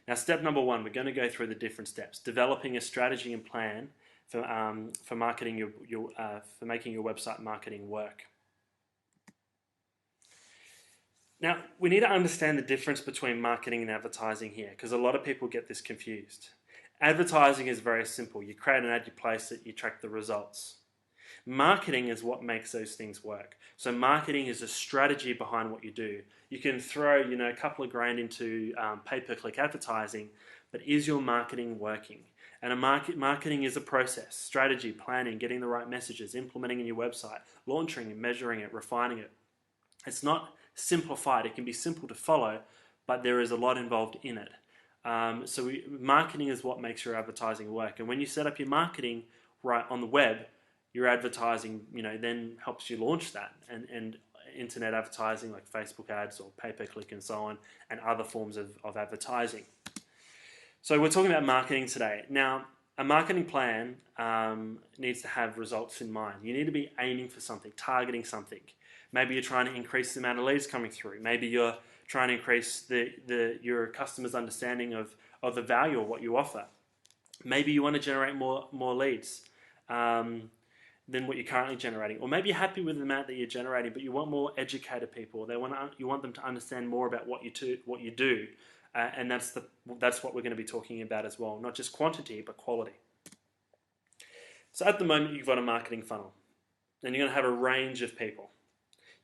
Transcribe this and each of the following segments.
Now, step number one, we're going to go through the different steps. Developing a strategy and plan for marketing for making your website marketing work. Now, we need to understand the difference between marketing and advertising here, because a lot of people get this confused. Advertising is very simple. You create an ad, you place it, you track the results. Marketing is what makes those things work. So marketing is a strategy behind what you do. You can throw, a couple of grand into pay-per-click advertising, but is your marketing working? And marketing is a process, strategy, planning, getting the right messages, implementing in your website, launching it, measuring it, refining it. It's not simplified. It can be simple to follow, but there is a lot involved in it. Marketing is what makes your advertising work. And when you set up your marketing right on the web, your advertising, then helps you launch that. And internet advertising like Facebook ads or pay-per-click and so on, and other forms of advertising. So we're talking about marketing today. Now, a marketing plan needs to have results in mind. You need to be aiming for something, targeting something. Maybe you're trying to increase the amount of leads coming through. Maybe you're trying to increase your customer's understanding of the value of what you offer. Maybe you want to generate more leads than what you're currently generating. Or maybe you're happy with the amount that you're generating, but you want more educated people. You want them to understand more about what you do. And that's what we're going to be talking about as well. Not just quantity, but quality. So at the moment, you've got a marketing funnel. And you're going to have a range of people.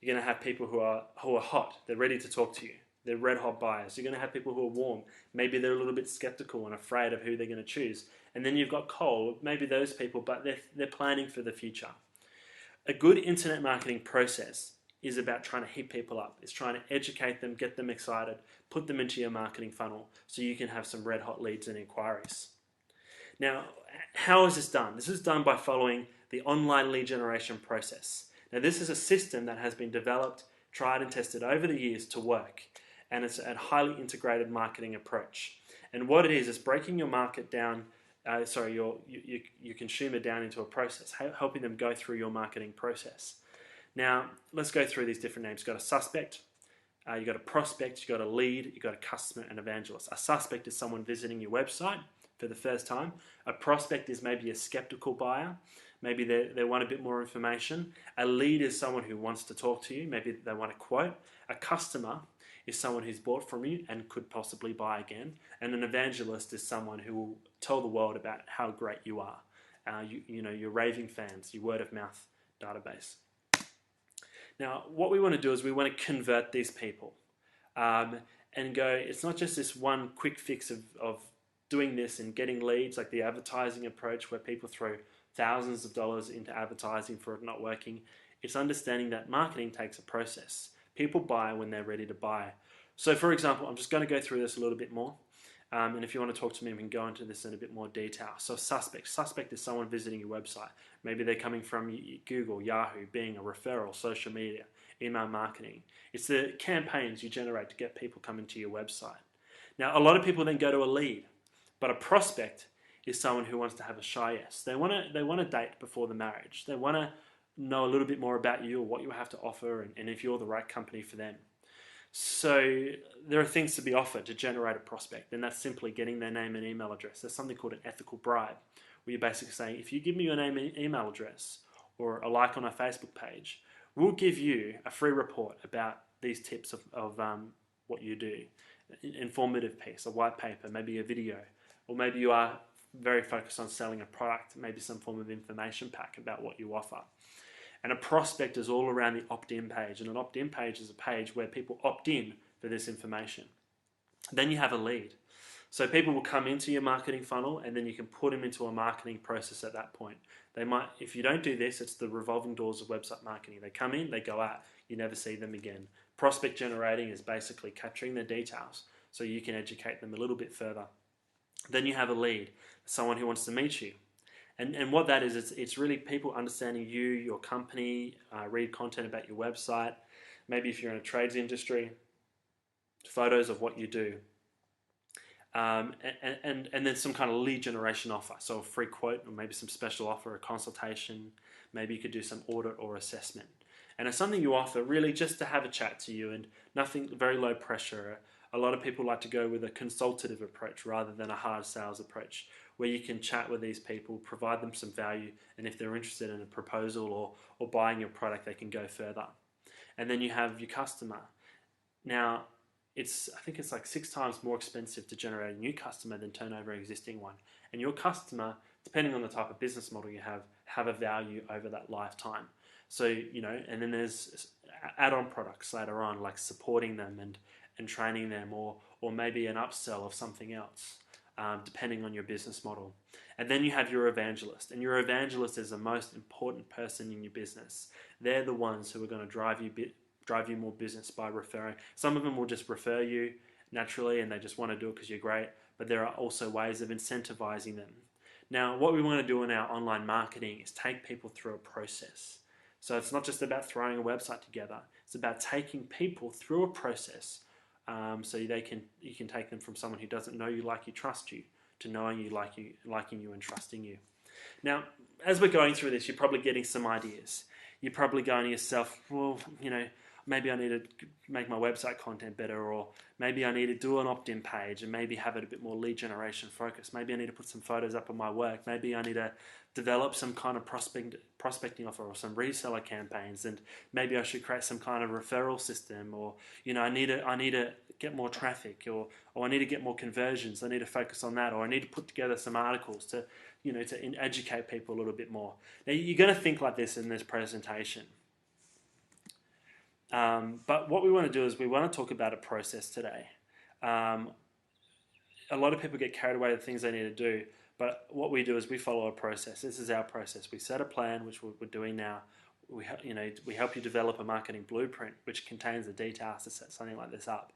You're going to have people who are hot. They're ready to talk to you. They're red hot buyers. You're going to have people who are warm. Maybe they're a little bit skeptical and afraid of who they're going to choose. And then you've got cold. Maybe those people, but they're planning for the future. A good internet marketing process is about trying to heat people up. It's trying to educate them, get them excited, put them into your marketing funnel so you can have some red hot leads and inquiries. Now, how is this done? This is done by following the online lead generation process. Now, this is a system that has been developed, tried and tested over the years to work, and it's a highly integrated marketing approach. And what it is breaking your market down, your consumer down into a process, helping them go through your marketing process. Now, let's go through these different names. You've got a suspect, you've got a prospect, you've got a lead, you've got a customer and evangelist. A suspect is someone visiting your website for the first time. A prospect is maybe a skeptical buyer. Maybe they want a bit more information. A lead is someone who wants to talk to you. Maybe they want a quote. A customer is someone who's bought from you and could possibly buy again. And an evangelist is someone who will tell the world about how great you are. Your raving fans, your word of mouth database. Now, what we want to do is we want to convert these people and go, it's not just this one quick fix of doing this and getting leads, like the advertising approach where people throw thousands of dollars into advertising for it not working. It's understanding that marketing takes a process. People buy when they're ready to buy. So for example, I'm just going to go through this a little bit more. And if you want to talk to me, we can go into this in a bit more detail. So suspect is someone visiting your website. Maybe they're coming from Google, Yahoo, Bing, a referral, social media, email marketing. It's the campaigns you generate to get people coming to your website. Now, a lot of people then go to a lead, but a prospect is someone who wants to have a shy yes. They want to date before the marriage. They want to know a little bit more about you or what you have to offer and if you're the right company for them. So there are things to be offered to generate a prospect, and that's simply getting their name and email address. There's something called an ethical bribe, where you're basically saying, if you give me your name and email address or a like on our Facebook page, we'll give you a free report about these tips of what you do. An informative piece, a white paper, maybe a video, or maybe you are very focused on selling a product, maybe some form of information pack about what you offer. And a prospect is all around the opt-in page, and an opt-in page is a page where people opt in for this information. Then you have a lead. So people will come into your marketing funnel, and then you can put them into a marketing process at that point. They might, if you don't do this, it's the revolving doors of website marketing. They come in, they go out, you never see them again. Prospect generating is basically capturing their details so you can educate them a little bit further. Then you have a lead, someone who wants to meet you. And what that is, it's really people understanding you, your company, read content about your website, maybe if you're in a trades industry, photos of what you do. And then some kind of lead generation offer, so a free quote or maybe some special offer, a consultation, maybe you could do some audit or assessment. And it's something you offer really just to have a chat to you and nothing, very low pressure, A lot of people like to go with a consultative approach rather than a hard sales approach, where you can chat with these people, provide them some value, and if they're interested in a proposal or buying your product, they can go further. And then you have your customer. Now, I think it's like 6 times more expensive to generate a new customer than turn over an existing one. And your customer, depending on the type of business model you have a value over that lifetime. So, and then there's add-on products later on, like supporting them and training them, or maybe an upsell of something else, depending on your business model. And then you have your evangelist, and your evangelist is the most important person in your business. They're the ones who are going to drive you more business by referring. Some of them will just refer you naturally and they just want to do it because you're great, but there are also ways of incentivizing them. Now, what we want to do in our online marketing is take people through a process. So it's not just about throwing a website together, it's about taking people through a process, so you can take them from someone who doesn't know you, like you, trust you, to knowing you, liking you and trusting you. Now, as we're going through this, you're probably getting some ideas. You're probably going to yourself, well, maybe I need to make my website content better, or maybe I need to do an opt-in page and maybe have it a bit more lead generation focused. Maybe I need to put some photos up of my work. Maybe I need to develop some kind of prospecting offer or some reseller campaigns, and maybe I should create some kind of referral system, or I need to get more traffic, or I need to get more conversions. I need to focus on that, or I need to put together some articles to educate people a little bit more. Now, you're going to think like this in this presentation. But what we want to do is we want to talk about a process today. A lot of people get carried away with the things they need to do, but what we do is we follow a process. This is our process. We set a plan, which we're doing now. We help you develop a marketing blueprint, which contains the details to set something like this up.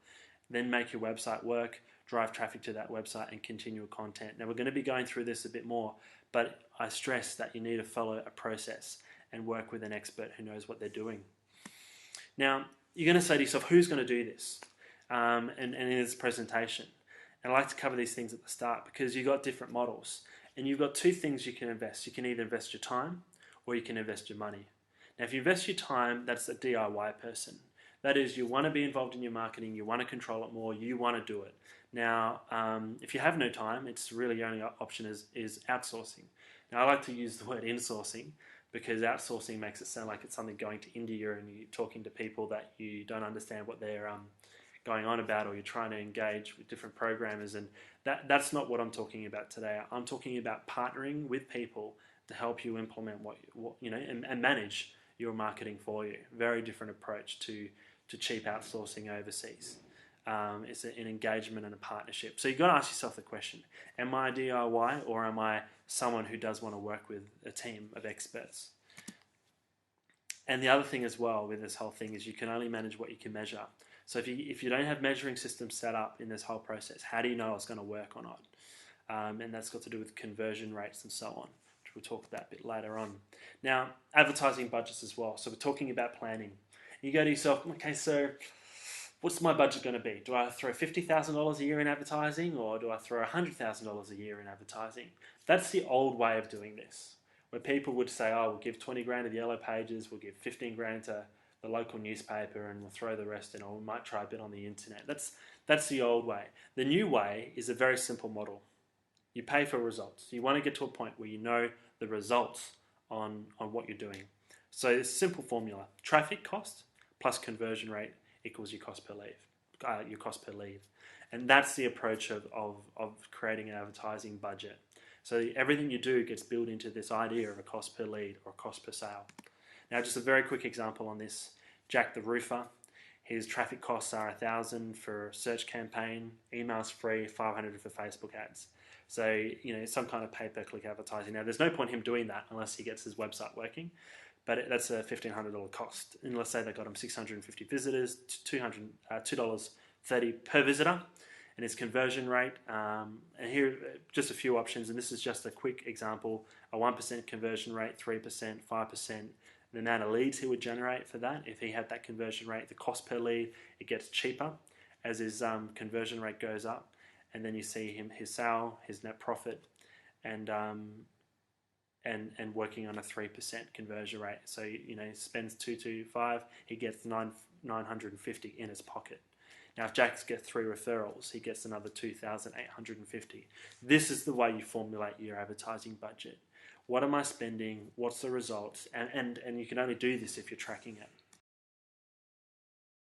Then make your website work, drive traffic to that website, and continue with content. Now, we're going to be going through this a bit more, but I stress that you need to follow a process and work with an expert who knows what they're doing. Now, you're going to say to yourself, who's going to do this? And in this presentation. And I like to cover these things at the start because you've got different models. And you've got 2 things you can invest. You can either invest your time or you can invest your money. Now, if you invest your time, that's a DIY person. That is, you want to be involved in your marketing, you want to control it more, you want to do it. Now, if you have no time, it's really the only option is outsourcing. Now, I like to use the word insourcing, because outsourcing makes it sound like it's something going to India and you're talking to people that you don't understand what they're going on about, or you're trying to engage with different programmers, and that's not what I'm talking about today. I'm talking about partnering with people to help you implement what and manage your marketing for you. Very different approach to cheap outsourcing overseas. It's an engagement and a partnership. So you've got to ask yourself the question, am I a DIY or am I someone who does want to work with a team of experts? And the other thing as well with this whole thing is you can only manage what you can measure. So if you don't have measuring systems set up in this whole process, how do you know it's going to work or not? And that's got to do with conversion rates and so on, which we'll talk about a bit later on. Now, advertising budgets as well. So we're talking about planning. You go to yourself, okay, so what's my budget going to be? Do I throw $50,000 a year in advertising, or do I throw $100,000 a year in advertising? That's the old way of doing this, where people would say, oh, we'll give 20 grand to the Yellow Pages, we'll give 15 grand to the local newspaper, and we'll throw the rest in, or we might try a bit on the internet. That's the old way. The new way is a very simple model. You pay for results. You want to get to a point where you know the results on what you're doing. So it's a simple formula. Traffic cost plus conversion rate equals your cost per lead. And that's the approach of creating an advertising budget. So everything you do gets built into this idea of a cost per lead or a cost per sale. Now, just a very quick example on this. Jack the Roofer, his traffic costs are $1,000 for a search campaign, emails free, $500 for Facebook ads. So, some kind of pay-per-click advertising. Now, there's no point him doing that unless he gets his website working, but that's a $1,500 cost. And let's say they got him 650 visitors, $2.30 per visitor, and his conversion rate. And here, just a few options, and this is just a quick example: a 1% conversion rate, 3%, 5%. The amount of leads he would generate for that, if he had that conversion rate, the cost per lead, it gets cheaper as his conversion rate goes up. And then you see his sale, his net profit, and working on a 3% conversion rate. So he spends $225, he gets $950 in his pocket. Now, if Jack's get 3 referrals, he gets another 2,850. This is the way you formulate your advertising budget. What am I spending? What's the results? And you can only do this if you're tracking it.